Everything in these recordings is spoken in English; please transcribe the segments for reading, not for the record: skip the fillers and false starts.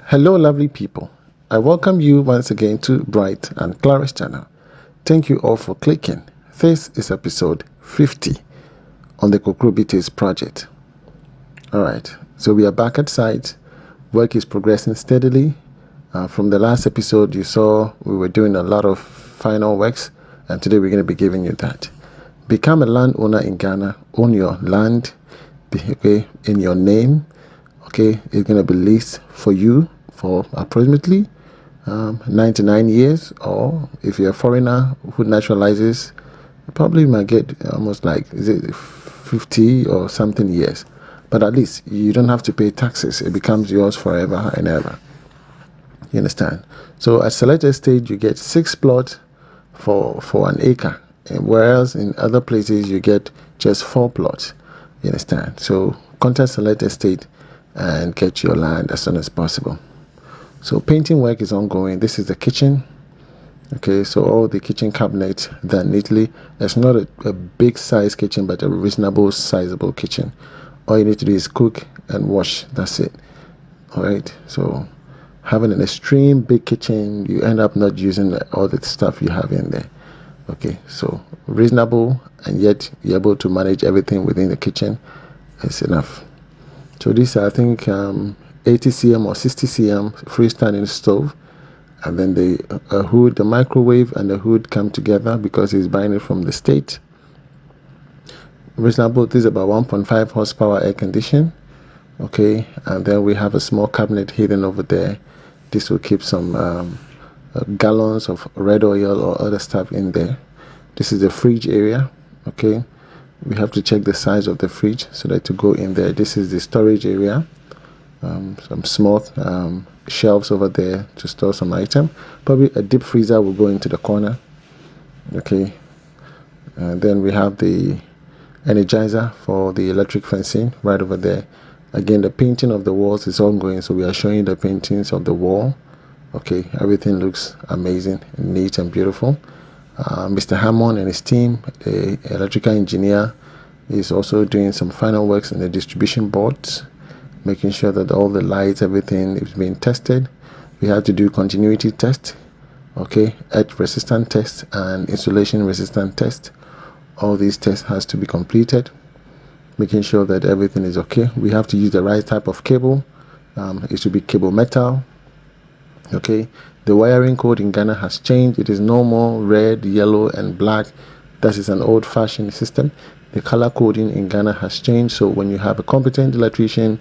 Hello, lovely people. I welcome you once again to Bright and Clara's channel. Thank you all for clicking. This is episode 50 on the Kokrobite Project. Alright, so we are back at site. Work is progressing steadily. From the last episode, you saw we were doing a lot of final works, and today we're going to be giving you that. Become a landowner in Ghana. Own your land, in your name. Okay, it's going to be leased for you for approximately 99 years, or if you're a foreigner who naturalizes, you probably might get almost like, is it 50 or something years, but at least you don't have to pay taxes. It becomes yours forever and ever. You understand? So at selected stage, you get 6 plots for an acre, and whereas in other places you get just 4 plots. You understand? So contact selected state and get your land as soon as possible. So painting work is ongoing. This is the kitchen. Okay, so all the kitchen cabinets done neatly. It's not a big size kitchen, but a reasonable sizable kitchen. All you need to do is cook and wash. That's it. All right, so having an extreme big kitchen, you end up not using all the stuff you have in there. Okay, so reasonable, and yet you're able to manage everything within the kitchen is enough. So this, I think, 80 cm or 60 cm freestanding stove, and then the hood, the microwave and the hood come together because he's buying it from the state. Reasonable. This is about 1.5 horsepower air condition. Okay, and then we have a small cabinet hidden over there. This will keep some gallons of red oil or other stuff in there. This is the fridge area. Okay, we have to check the size of the fridge so that to go in there. This is the storage area. Some small shelves over there to store some item. Probably a deep freezer will go into the corner. Okay, and then we have the energizer for the electric fencing right over there. Again, the painting of the walls is ongoing, so we are showing the paintings of the wall. Okay, everything looks amazing, neat and beautiful. Mr. Hammond and his team, the electrical engineer, is also doing some final works in the distribution boards, making sure that all the lights, everything is being tested. We have to do continuity test, okay, edge resistant test and insulation resistant test. All these tests has to be completed, making sure that everything is okay. We have to use the right type of cable. It should be cable metal. Okay, the wiring code in Ghana has changed. It is no more red, yellow and black. That is an old-fashioned system. The color coding in Ghana has changed, so when you have a competent electrician,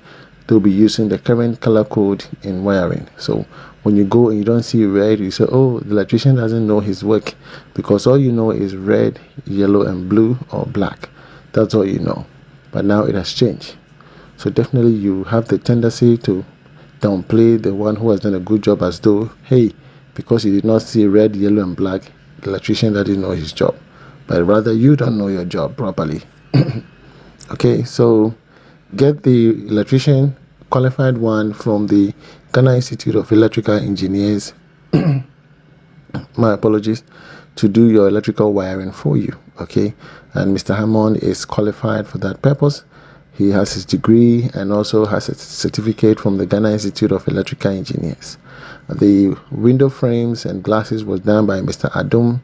they'll be using the current color code in wiring. So when you go and you don't see red, you say, oh, the electrician doesn't know his work, because all you know is red, yellow and blue or black. That's all you know. But now it has changed. So definitely you have the tendency to downplay the one who has done a good job, as though, hey, because you did not see red, yellow and black, the electrician doesn't know his job. But rather you don't know your job properly. Okay, so get the electrician, qualified one from the Ghana Institute of Electrical Engineers, my apologies, to do your electrical wiring for you. Okay, and Mr. Hammond is qualified for that purpose. He has his degree and also has a certificate from the Ghana Institute of Electrical Engineers. The window frames and glasses was done by Mr. Adum,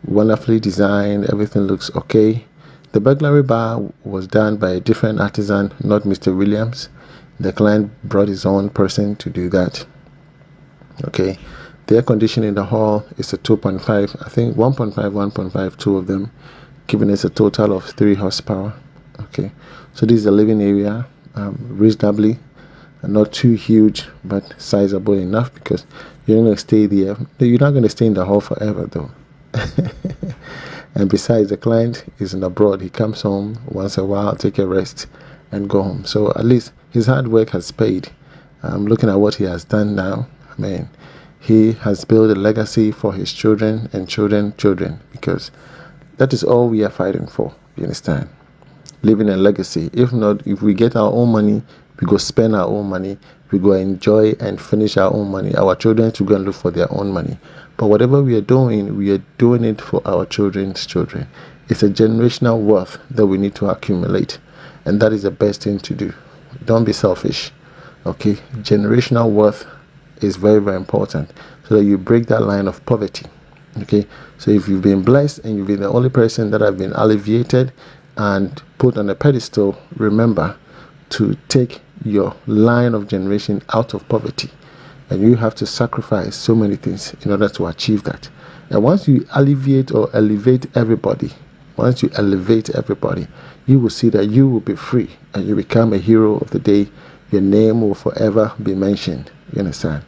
wonderfully designed. Everything looks okay. The burglary bar was done by a different artisan, not Mr. Williams. The client brought his own person to do that. Okay, the air conditioning in the hall is a 2.5, I think 1.5, 1.5, two of them, giving us a total of 3 horsepower. Okay, so this is the living area, reasonably, not too huge, but sizable enough, because you're going to stay there. You're not going to stay in the hall forever, though. And besides, the client is in abroad. He comes home once a while, take a rest, and go home. So at least his hard work has paid. Looking at what he has done now, I mean, he has built a legacy for his children and children, because that is all we are fighting for. You understand? Living a legacy. If not, if we get our own money, we go spend our own money, we go enjoy and finish our own money. Our children to go and look for their own money. But whatever we are doing it for our children's children. It's a generational wealth that we need to accumulate, and that is the best thing to do. Don't be selfish. Okay, generational wealth is very, very important, so that you break that line of poverty. Okay, so if you've been blessed and you've been the only person that have been alleviated and put on a pedestal, remember to take your line of generation out of poverty, and you have to sacrifice so many things in order to achieve that. And once you alleviate or elevate everybody, once you elevate everybody, you will see that you will be free and you become a hero of the day. Your name will forever be mentioned. You understand?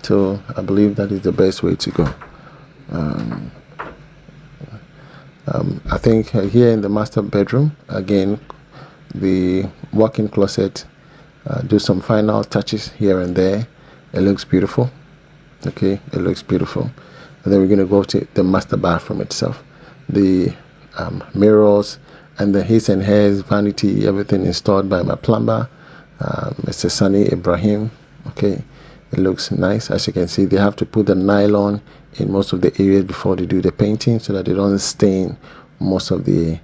So I believe that is the best way to go. I think here in the master bedroom, again, the walk-in closet, do some final touches here and there. It looks beautiful. Okay, it looks beautiful. And then we're going to go to the master bathroom itself. The mirrors and the his and hers vanity, everything installed by my plumber, Mr. Sunny Ibrahim. Okay, it looks nice. As you can see, they have to put the nylon in most of the areas before they do the painting, so that they don't stain most of the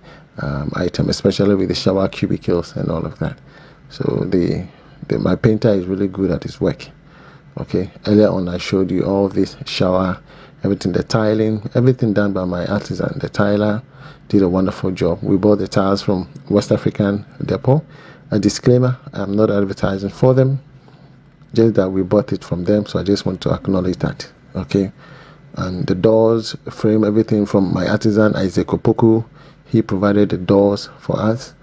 item, especially with the shower cubicles and all of that. So my painter is really good at his work. Okay, earlier on I showed you all this shower, everything, the tiling, everything done by my artisan. The tiler did a wonderful job. We bought the tiles from West African Depot. A disclaimer, I'm not advertising for them, just that we bought it from them, so I just want to acknowledge that. Okay, and the doors, frame, everything from my artisan Isaac Opoku. He provided the doors for us.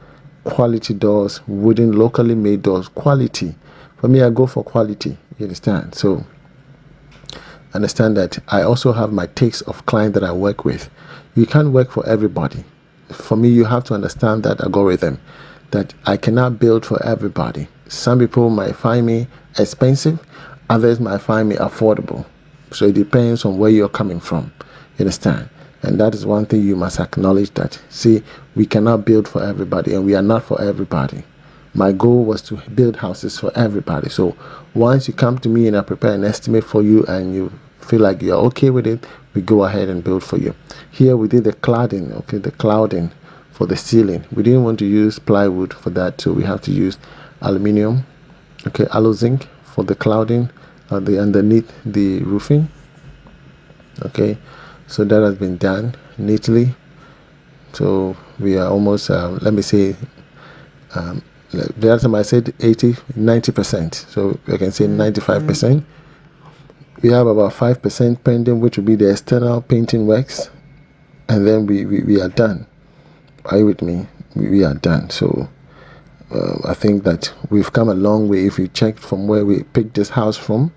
Quality doors, wooden, locally made doors, quality. For me, I go for quality. You understand? So understand that I also have my takes of clients that I work with. You can't work for everybody. For me, you have to understand that algorithm, that I cannot build for everybody. Some people might find me expensive, others might find me affordable. So it depends on where you're coming from. You understand? And that is one thing you must acknowledge, that, see, we cannot build for everybody, and we are not for everybody. My goal was to build houses for everybody. So once you come to me and I prepare an estimate for you and you feel like you're okay with it, we go ahead and build for you. Here we did the cladding, okay, the clouding for the ceiling. We didn't want to use plywood for that, so we have to use aluminium, okay, alu zinc for the clouding, the underneath the roofing. Okay, so that has been done neatly. So we are almost, let me say, the other time I said 90%, so I can say 95%. We have about 5% pending, which will be the external painting works, and then we are done. Are you with me? We are done. So I think that we've come a long way. If you check from where we picked this house from,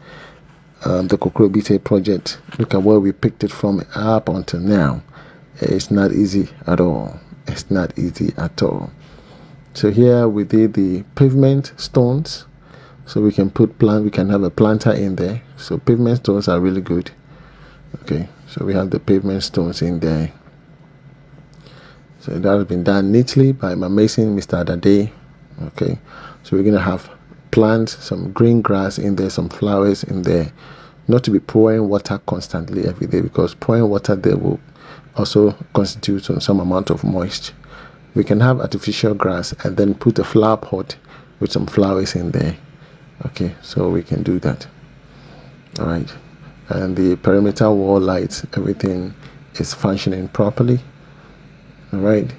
the Kokrobite Project, look at where we picked it from up until now. It's not easy at all. It's not easy at all. So here we did the pavement stones, so we can we can have a planter in there. So pavement stones are really good. Okay, so we have the pavement stones in there. So that has been done neatly by my mason, Mr. Adade. Okay, so we're gonna have plants, some green grass in there, some flowers in there. Not to be pouring water constantly every day, because pouring water there will also constitute some amount of moisture. We can have artificial grass and then put a flower pot with some flowers in there. Okay, so we can do that. All right, and the perimeter wall lights, everything is functioning properly. All right,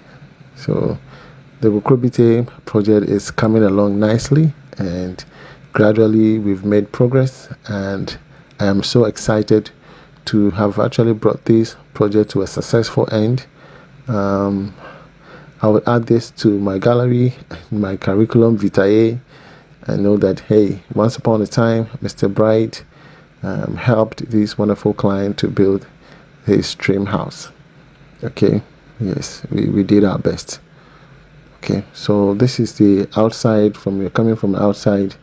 so the Kokrobite project is coming along nicely, and gradually we've made progress, and I am so excited to have actually brought this project to a successful end. I will add this to my gallery, my curriculum vitae. I know that, hey, once upon a time, Mr. Bright helped this wonderful client to build his dream house. Okay, yes, we did our best. Okay, so this is the outside. From you're coming from outside,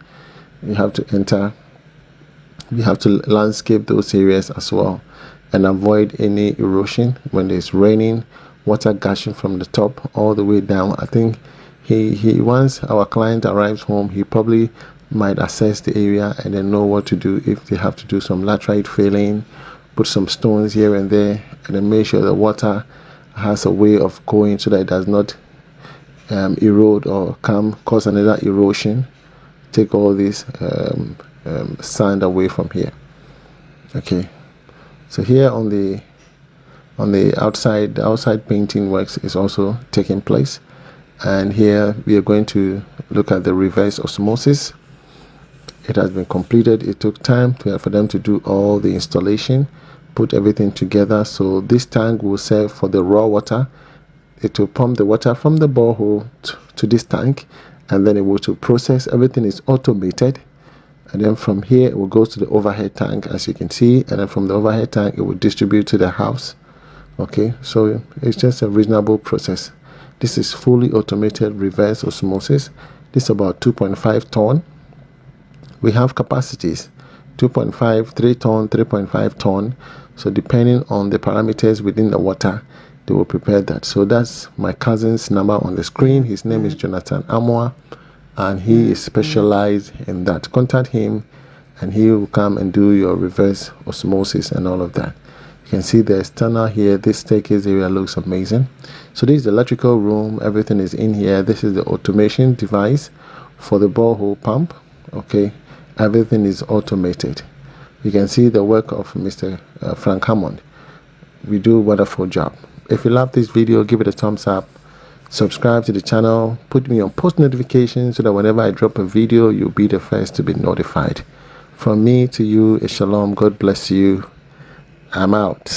you have to enter. You have to landscape those areas as well, and avoid any erosion when it's raining. Water gushing from the top all the way down. I think he once our client arrives home, he probably might assess the area and then know what to do, if they have to do some laterite filling, put some stones here and there, and then make sure the water has a way of going so that it does not erode or cause another erosion. Take all these sand away from here. Okay, so here on the outside, the outside painting works is also taking place, and here we are going to look at the reverse osmosis. It has been completed. It took time for them to do all the installation, put everything together. So this tank will serve for the raw water. It will pump the water from the borehole to this tank, and then it will to process. Everything is automated, and then from here it will go to the overhead tank, as you can see, and then from the overhead tank it will distribute to the house. Okay, so it's just a reasonable process. This is fully automated reverse osmosis. This is about 2.5 ton. We have capacities 2.5, 3 ton, 3.5 ton. So depending on the parameters within the water, they will prepare that. So that's my cousin's number on the screen. His name is Jonathan Amoa, and he is specialized in that. Contact him and he will come and do your reverse osmosis and all of that. You can see the external here. This staircase area looks amazing. So this is the electrical room. Everything is in here. This is the automation device for the borehole pump. Okay, everything is automated. You can see the work of Mr. Frank Hammond. We do a wonderful job. If you love this video, give it a thumbs up, subscribe to the channel, put me on post notifications so that whenever I drop a video, you'll be the first to be notified. From me to you, a shalom. God bless you. I'm out.